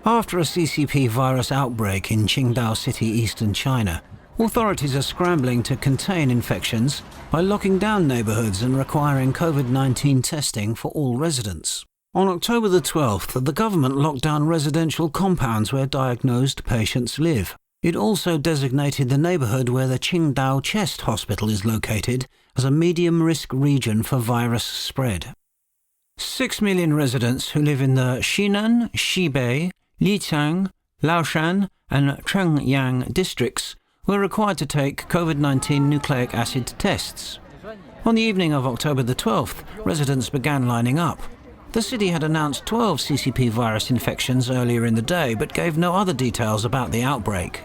After a CCP virus outbreak in Qingdao City, eastern China, authorities are scrambling to contain infections by locking down neighborhoods and requiring COVID-19 testing for all residents. On October the 12th, the government locked down residential compounds where diagnosed patients live. It also designated the neighborhood where the Qingdao Chest Hospital is located as a medium-risk region for virus spread. 6 million residents who live in the Xinan, Xibei, Lijiang, Laoshan and Chengyang districts were required to take COVID-19 nucleic acid tests. On the evening of October the 12th, residents began lining up. The city had announced 12 CCP virus infections earlier in the day, but gave no other details about the outbreak.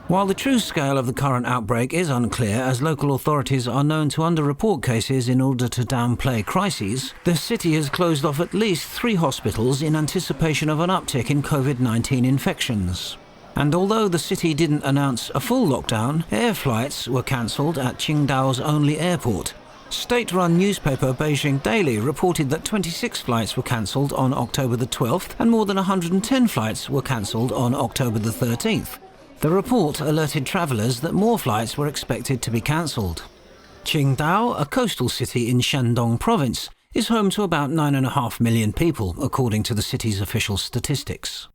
While the true scale of the current outbreak is unclear, as local authorities are known to underreport cases in order to downplay crises, the city has closed off at least 3 hospitals in anticipation of an uptick in COVID-19 infections. And although the city didn't announce a full lockdown, air flights were cancelled at Qingdao's only airport. State-run newspaper Beijing Daily reported that 26 flights were cancelled on October the 12th and more than 110 flights were cancelled on October the 13th. The report alerted travellers that more flights were expected to be cancelled. Qingdao, a coastal city in Shandong province, is home to about 9.5 million people, according to the city's official statistics.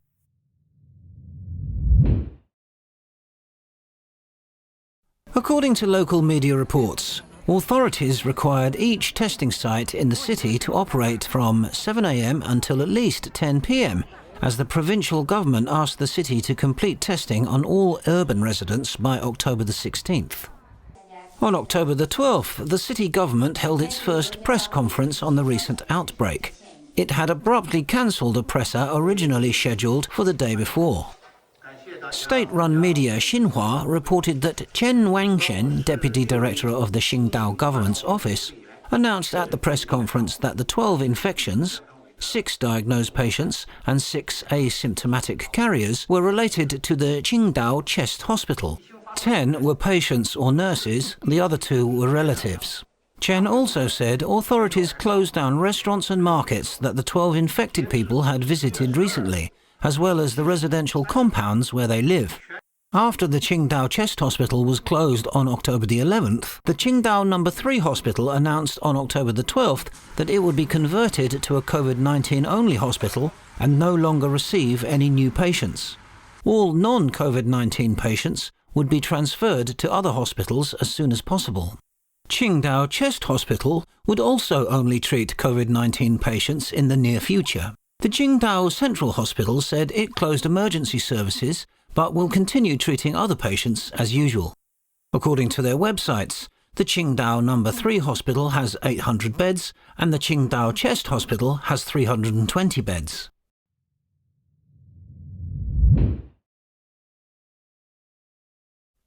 According to local media reports, authorities required each testing site in the city to operate from 7 a.m. until at least 10 p.m, as the provincial government asked the city to complete testing on all urban residents by October the 16th. On October the 12th, the city government held its first press conference on the recent outbreak. It had abruptly cancelled a presser originally scheduled for the day before. State-run media Xinhua reported that Chen Wangshen, deputy director of the Qingdao government's office, announced at the press conference that the 12 infections, 6 diagnosed patients and 6 asymptomatic carriers were related to the Qingdao Chest Hospital. 10 were patients or nurses, the other 2 were relatives. Chen also said authorities closed down restaurants and markets that the 12 infected people had visited recently, as well as the residential compounds where they live. After the Qingdao Chest Hospital was closed on October the 11th, the Qingdao No. 3 hospital announced on October the 12th that it would be converted to a COVID-19-only hospital and no longer receive any new patients. All non-COVID-19 patients would be transferred to other hospitals as soon as possible. Qingdao Chest Hospital would also only treat COVID-19 patients in the near future. The Qingdao Central Hospital said it closed emergency services but will continue treating other patients as usual. According to their websites, the Qingdao No. 3 hospital has 800 beds and the Qingdao Chest Hospital has 320 beds.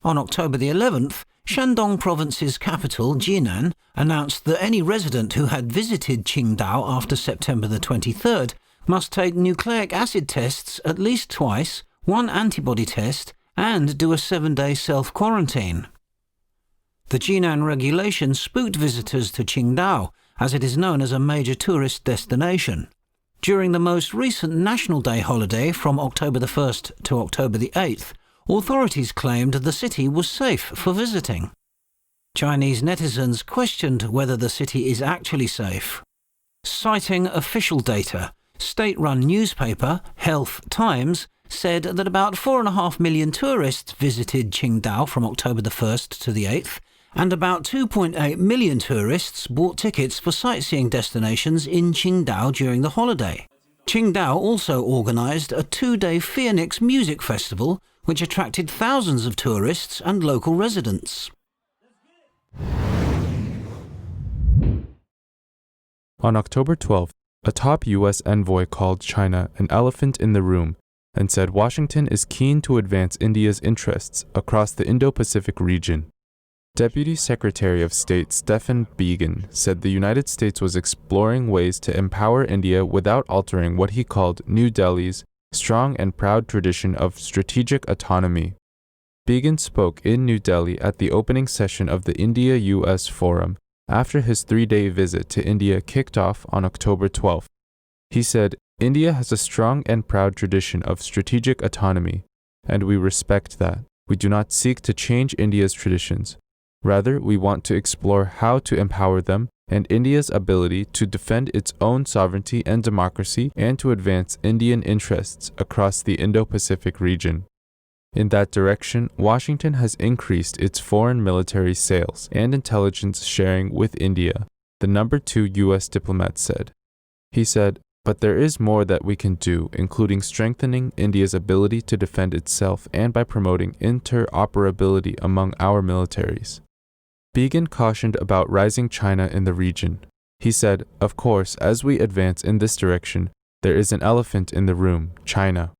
On October the 11th, Shandong province's capital, Jinan, announced that any resident who had visited Qingdao after September the 23rd must take nucleic acid tests at least twice, 1 antibody test, and do a 7-day self-quarantine. The Jinan regulation spooked visitors to Qingdao, as it is known as a major tourist destination. During the most recent National Day holiday from October the 1st to October the 8th, authorities claimed the city was safe for visiting. Chinese netizens questioned whether the city is actually safe. Citing official data, state-run newspaper Health Times said that about 4.5 million tourists visited Qingdao from October the 1st to the 8th, and about 2.8 million tourists bought tickets for sightseeing destinations in Qingdao during the holiday. Qingdao also organised a 2-day Phoenix music festival, which attracted thousands of tourists and local residents. On October 12th, a top U.S. envoy called China an elephant in the room and said Washington is keen to advance India's interests across the Indo-Pacific region. Deputy Secretary of State Stephen Biegun said the United States was exploring ways to empower India without altering what he called New Delhi's strong and proud tradition of strategic autonomy. Biegun spoke in New Delhi at the opening session of the India-US Forum after his 3-day visit to India kicked off on October 12th. He said, India has a strong and proud tradition of strategic autonomy, and we respect that. We do not seek to change India's traditions. Rather, we want to explore how to empower them and India's ability to defend its own sovereignty and democracy and to advance Indian interests across the Indo-Pacific region. In that direction, Washington has increased its foreign military sales and intelligence sharing with India, the number 2 U.S. diplomat said. He said, "But there is more that we can do, including strengthening India's ability to defend itself and by promoting interoperability among our militaries." Began cautioned about rising China in the region. He said, "Of course, as we advance in this direction, there is an elephant in the room, China."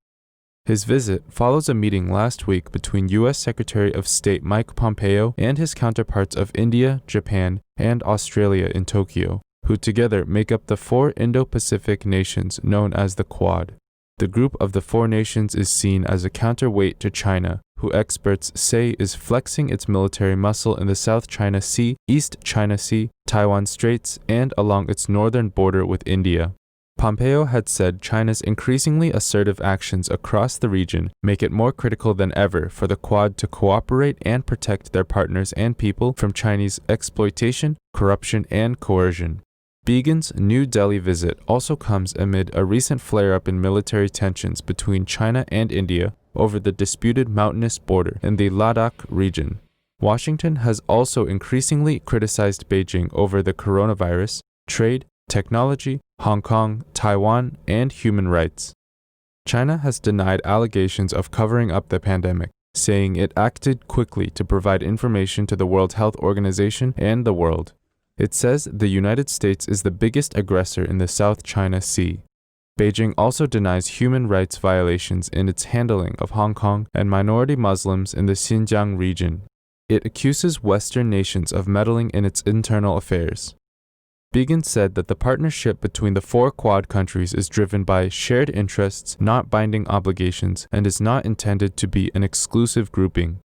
His visit follows a meeting last week between U.S. Secretary of State Mike Pompeo and his counterparts of India, Japan, and Australia in Tokyo, who together make up the 4 Indo-Pacific nations known as the Quad. The group of the 4 nations is seen as a counterweight to China, who experts say is flexing its military muscle in the South China Sea, East China Sea, Taiwan Straits, and along its northern border with India. Pompeo had said China's increasingly assertive actions across the region make it more critical than ever for the Quad to cooperate and protect their partners and people from Chinese exploitation, corruption, and coercion. Began's New Delhi visit also comes amid a recent flare-up in military tensions between China and India over the disputed mountainous border in the Ladakh region. Washington has also increasingly criticized Beijing over the coronavirus, trade, technology, Hong Kong, Taiwan, and human rights. China has denied allegations of covering up the pandemic, saying it acted quickly to provide information to the World Health Organization and the world. It says the United States is the biggest aggressor in the South China Sea. Beijing also denies human rights violations in its handling of Hong Kong and minority Muslims in the Xinjiang region. It accuses Western nations of meddling in its internal affairs. Began said that the partnership between the 4 Quad countries is driven by shared interests, not binding obligations, and is not intended to be an exclusive grouping.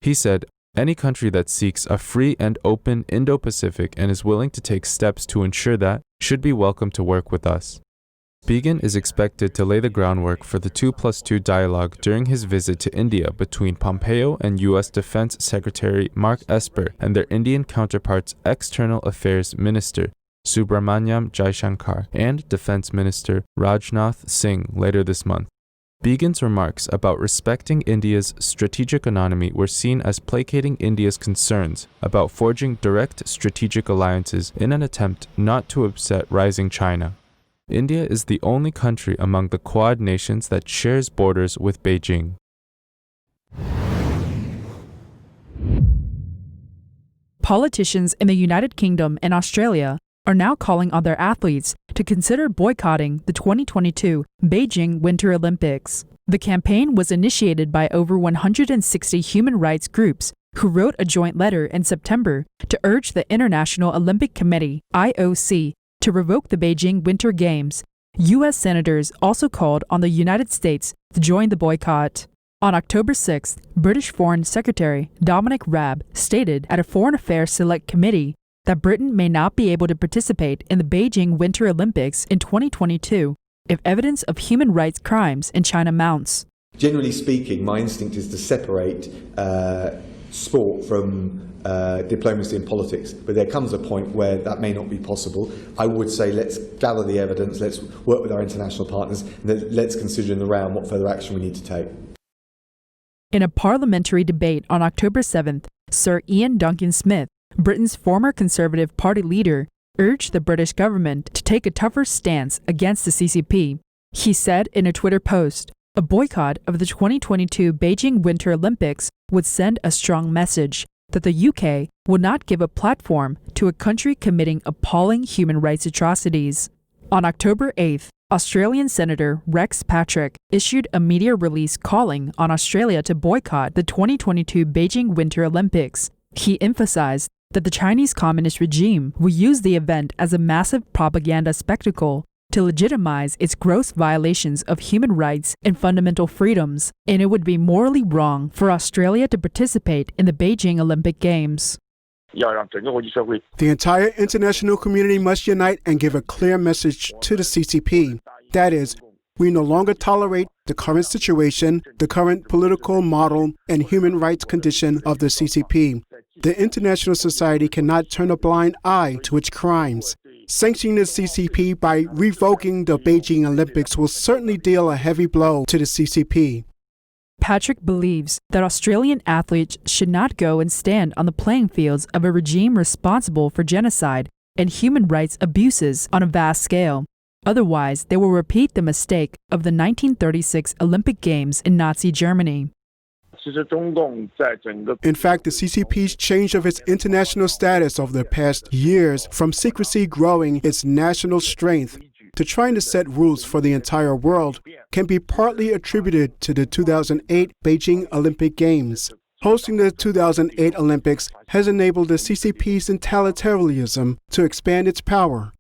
He said, "Any country that seeks a free and open Indo-Pacific and is willing to take steps to ensure that should be welcome to work with us." Began is expected to lay the groundwork for the 2+2 dialogue during his visit to India between Pompeo and U.S. Defense Secretary Mark Esper and their Indian counterparts External Affairs Minister Subramanyam Jaishankar and Defense Minister Rajnath Singh later this month. Began's remarks about respecting India's strategic autonomy were seen as placating India's concerns about forging direct strategic alliances in an attempt not to upset rising China. India is the only country among the Quad nations that shares borders with Beijing. Politicians in the United Kingdom and Australia are now calling on their athletes to consider boycotting the 2022 Beijing Winter Olympics. The campaign was initiated by over 160 human rights groups who wrote a joint letter in September to urge the International Olympic Committee, IOC, to revoke the Beijing Winter Games. U.S. senators also called on the United States to join the boycott. On October 6th, British Foreign Secretary Dominic Raab stated at a Foreign Affairs Select Committee that Britain may not be able to participate in the Beijing Winter Olympics in 2022 if evidence of human rights crimes in China mounts. Generally speaking, my instinct is to separate sport from diplomacy and politics, but there comes a point where that may not be possible. I would say let's gather the evidence, let's work with our international partners, and let's consider in the round what further action we need to take. In a parliamentary debate on October 7th, Sir Ian Duncan Smith, Britain's former Conservative Party leader, urged the British government to take a tougher stance against the CCP. He said in a Twitter post, "A boycott of the 2022 Beijing Winter Olympics would send a strong message that the UK will not give a platform to a country committing appalling human rights atrocities." On October 8th, Australian Senator Rex Patrick issued a media release calling on Australia to boycott the 2022 Beijing Winter Olympics. He emphasized that the Chinese Communist regime will use the event as a massive propaganda spectacle to legitimize its gross violations of human rights and fundamental freedoms, and it would be morally wrong for Australia to participate in the Beijing Olympic Games. The entire international community must unite and give a clear message to the CCP. That is, we no longer tolerate the current situation, the current political model, and human rights condition of the CCP. The international society cannot turn a blind eye to its crimes. Sanctioning the CCP by revoking the Beijing Olympics will certainly deal a heavy blow to the CCP. Patrick believes that Australian athletes should not go and stand on the playing fields of a regime responsible for genocide and human rights abuses on a vast scale. Otherwise, they will repeat the mistake of the 1936 Olympic Games in Nazi Germany. In fact, the CCP's change of its international status over the past years, from secrecy growing its national strength to trying to set rules for the entire world, can be partly attributed to the 2008 Beijing Olympic Games. Hosting the 2008 Olympics has enabled the CCP's totalitarianism to expand its power.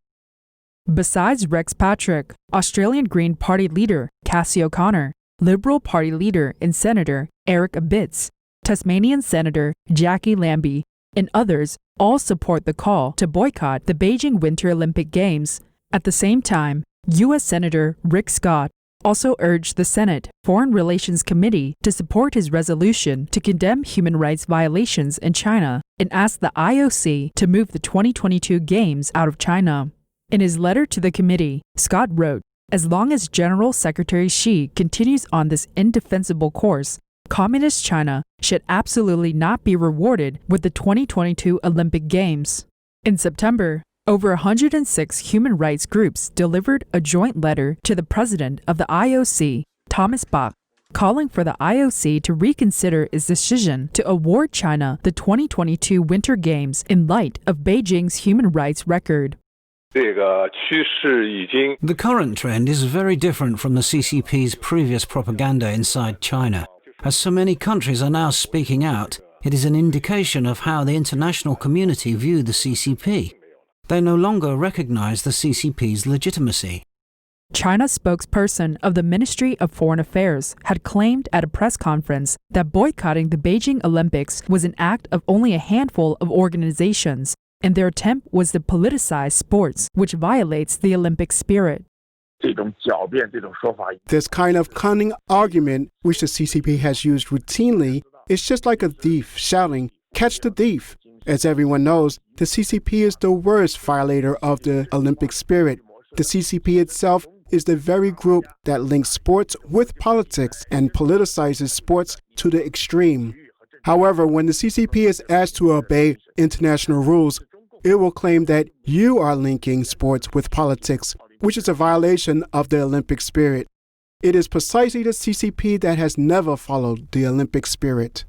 Besides Rex Patrick, Australian Green Party leader Cassie O'Connor, Liberal Party leader and Senator Eric Abitz, Tasmanian Senator Jackie Lambie, and others all support the call to boycott the Beijing Winter Olympic Games. At the same time, U.S. Senator Rick Scott also urged the Senate Foreign Relations Committee to support his resolution to condemn human rights violations in China and asked the IOC to move the 2022 Games out of China. In his letter to the committee, Scott wrote, "As long as General Secretary Xi continues on this indefensible course, Communist China should absolutely not be rewarded with the 2022 Olympic Games." In September, over 106 human rights groups delivered a joint letter to the president of the IOC, Thomas Bach, calling for the IOC to reconsider its decision to award China the 2022 Winter Games in light of Beijing's human rights record. The current trend is very different from the CCP's previous propaganda inside China. As so many countries are now speaking out, it is an indication of how the international community view the CCP. They no longer recognize the CCP's legitimacy. China's spokesperson of the Ministry of Foreign Affairs had claimed at a press conference that boycotting the Beijing Olympics was an act of only a handful of organizations, and their attempt was to politicize sports, which violates the Olympic spirit. This kind of cunning argument, which the CCP has used routinely, is just like a thief shouting, "Catch the thief!" As everyone knows, the CCP is the worst violator of the Olympic spirit. The CCP itself is the very group that links sports with politics and politicizes sports to the extreme. However, when the CCP is asked to obey international rules, it will claim that you are linking sports with politics, which is a violation of the Olympic spirit. It is precisely the CCP that has never followed the Olympic spirit.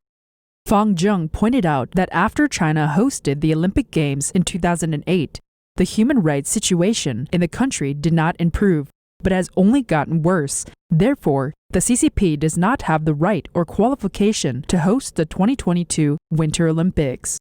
Fang Zheng pointed out that after China hosted the Olympic Games in 2008, the human rights situation in the country did not improve, but has only gotten worse. Therefore, the CCP does not have the right or qualification to host the 2022 Winter Olympics.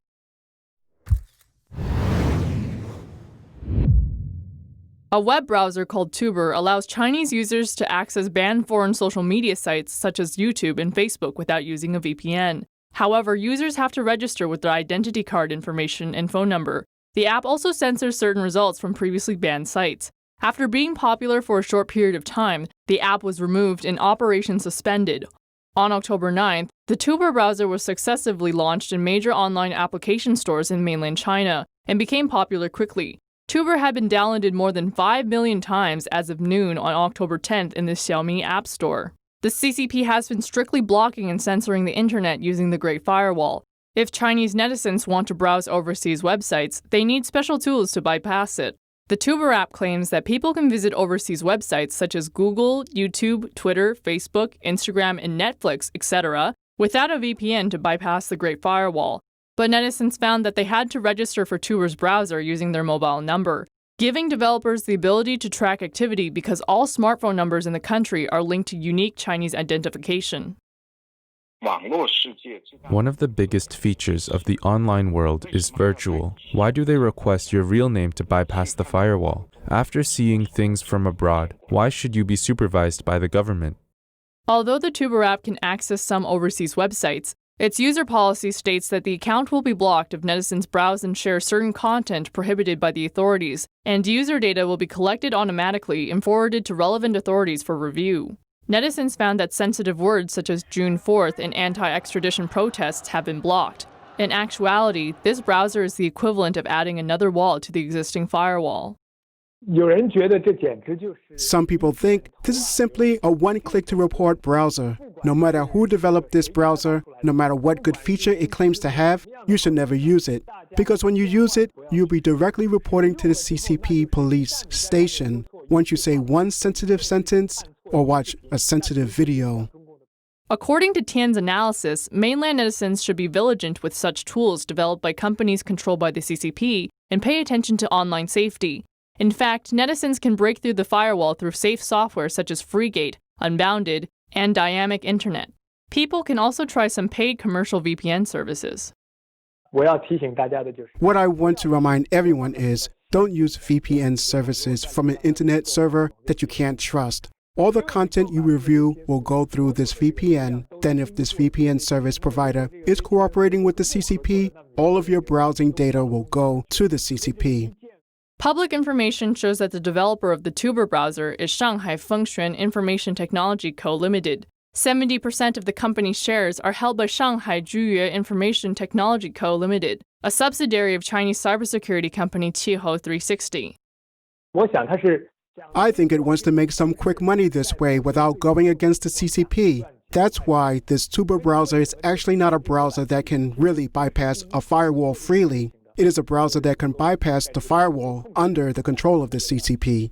A web browser called Tuber allows Chinese users to access banned foreign social media sites such as YouTube and Facebook without using a VPN. However, users have to register with their identity card information and phone number. The app also censors certain results from previously banned sites. After being popular for a short period of time, the app was removed and operation suspended. On October 9th, the Tuber browser was successively launched in major online application stores in mainland China and became popular quickly. Tuber had been downloaded more than 5 million times as of noon on October 10th in the Xiaomi App Store. The CCP has been strictly blocking and censoring the internet using the Great Firewall. If Chinese netizens want to browse overseas websites, they need special tools to bypass it. The Tuber app claims that people can visit overseas websites such as Google, YouTube, Twitter, Facebook, Instagram, and Netflix, etc., without a VPN to bypass the Great Firewall. But netizens found that they had to register for Tuber's browser using their mobile number, giving developers the ability to track activity because all smartphone numbers in the country are linked to unique Chinese identification. One of the biggest features of the online world is virtual. Why do they request your real name to bypass the firewall? After seeing things from abroad, why should you be supervised by the government? Although the Tuber app can access some overseas websites, Its user policy states that the account will be blocked if netizens browse and share certain content prohibited by the authorities, and user data will be collected automatically and forwarded to relevant authorities for review. Netizens found that sensitive words such as June 4th and anti-extradition protests have been blocked. In actuality, this browser is the equivalent of adding another wall to the existing firewall. Some people think this is simply a one-click-to-report browser. No matter who developed this browser, no matter what good feature it claims to have, you should never use it. Because when you use it, you'll be directly reporting to the CCP police station once you say one sensitive sentence or watch a sensitive video. According to Tian's analysis, mainland netizens should be vigilant with such tools developed by companies controlled by the CCP and pay attention to online safety. In fact, netizens can break through the firewall through safe software such as FreeGate, Unbounded, and Dynamic Internet. People can also try some paid commercial VPN services. What I want to remind everyone is, don't use VPN services from an internet server that you can't trust. All the content you review will go through this VPN. Then if this VPN service provider is cooperating with the CCP, all of your browsing data will go to the CCP. Public information shows that the developer of the Tuber browser is Shanghai Fengxuan Information Technology Co. Limited. 70% of the company's shares are held by Shanghai Zhuyue Information Technology Co. Limited, a subsidiary of Chinese cybersecurity company Qihou 360. I think it wants to make some quick money this way without going against the CCP. That's why this Tuber browser is actually not a browser that can really bypass a firewall freely. It is a browser that can bypass the firewall under the control of the CCP.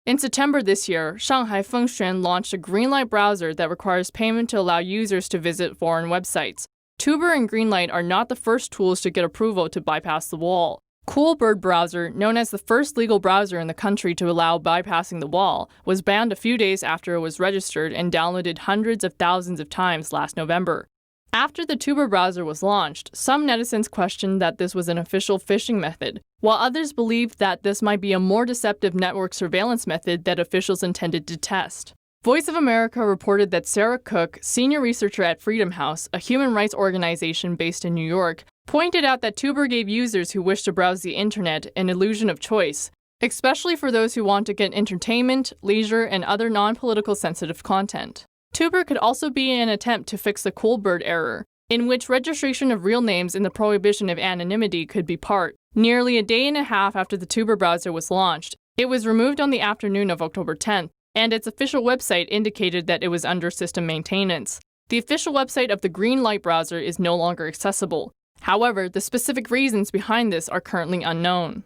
In September this year, Shanghai Fengxuan launched a Greenlight browser that requires payment to allow users to visit foreign websites. Tuber and Greenlight are not the first tools to get approval to bypass the wall. Coolbird browser, known as the first legal browser in the country to allow bypassing the wall, was banned a few days after it was registered and downloaded hundreds of thousands of times last November. After the Tuber browser was launched, some netizens questioned that this was an official phishing method, while others believed that this might be a more deceptive network surveillance method that officials intended to test. Voice of America reported that Sarah Cook, senior researcher at Freedom House, a human rights organization based in New York, pointed out that Tuber gave users who wish to browse the internet an illusion of choice, especially for those who want to get entertainment, leisure, and other non-political sensitive content. Tuber could also be an attempt to fix the Coolbird error, in which registration of real names and the prohibition of anonymity could be part. Nearly a day and a half after the Tuber browser was launched, it was removed on the afternoon of October 10th, and its official website indicated that it was under system maintenance. The official website of the Greenlight browser is no longer accessible. However, the specific reasons behind this are currently unknown.